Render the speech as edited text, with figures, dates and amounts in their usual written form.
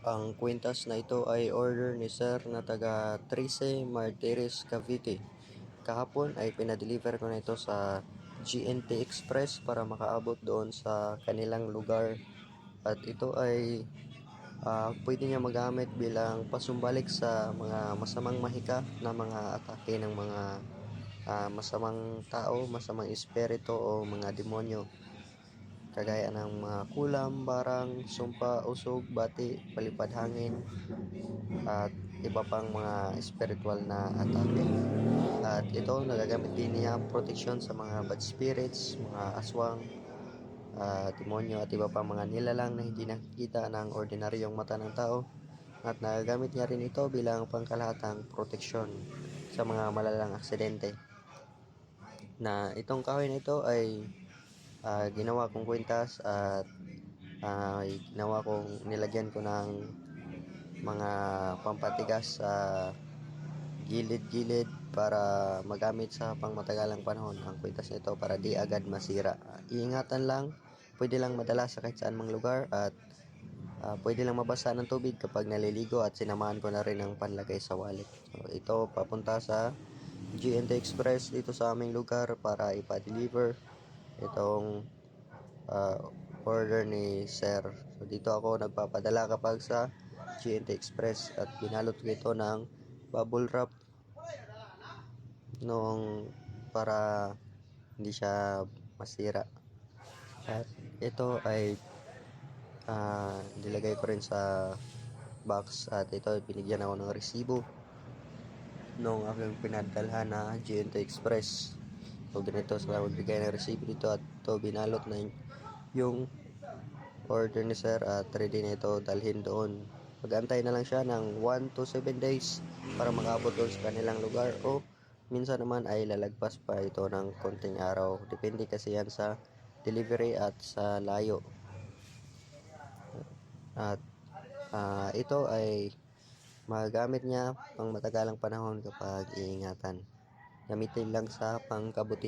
Ang kwintas na ito ay order ni Sir na taga Trece Martires, Cavite. Kahapon ay pinadeliver ko na ito sa GNT Express para makaabot doon sa kanilang lugar. At ito ay pwede niya magamit bilang pasumbalik sa mga masamang mahika na mga atake ng mga masamang tao, masamang espiritu o mga demonyo. Kagaya ng mga kulam, barang, sumpa, usog, bati, palipad hangin, at iba pang mga spiritual na atake. At ito, nagagamit din niya protection sa mga bad spirits, mga aswang, demonyo at iba pang mga nilalang na hindi nakikita ng ordinaryong mata ng tao. At nagagamit niya rin ito bilang pangkalahatang proteksyon sa mga malalang aksidente. Na itong kahoy na ito ay ginawa kong kwintas at ginawa kong nilagyan ko ng mga pampatigas sa gilid-gilid para magamit sa pangmatagalang panahon ang kwintas nito para di agad masira. Iingatan lang, pwede lang madala sa kahit saan mang lugar at pwede lang mabasa ng tubig kapag naliligo at sinamahan ko na rin ang panlagay sa wallet. So, ito papunta sa GNT Express dito sa aming lugar para ipa-deliver itong order ni Sir. So, dito ako nagpapadala kapag sa GNT Express at binalot ko ito ng bubble wrap nung para hindi siya masira. At ito ay nilagay ko rin sa box at ito binigyan ako ng resibo nung aking pinadalhan na GNT Express. So ganito sa magbigay ng resibo dito at ito binalot na yung order ni Sir at ready na ito dalhin doon. Mag-antay na lang siya ng 1 to 7 days para makabot doon sa kanilang lugar o minsan naman ay lalagpas pa ito ng konting araw. Depende kasi yan sa delivery at sa layo. At ito ay magagamit niya pang matagalang panahon kapag iingatan. Gamitin lang sa pangkabuti.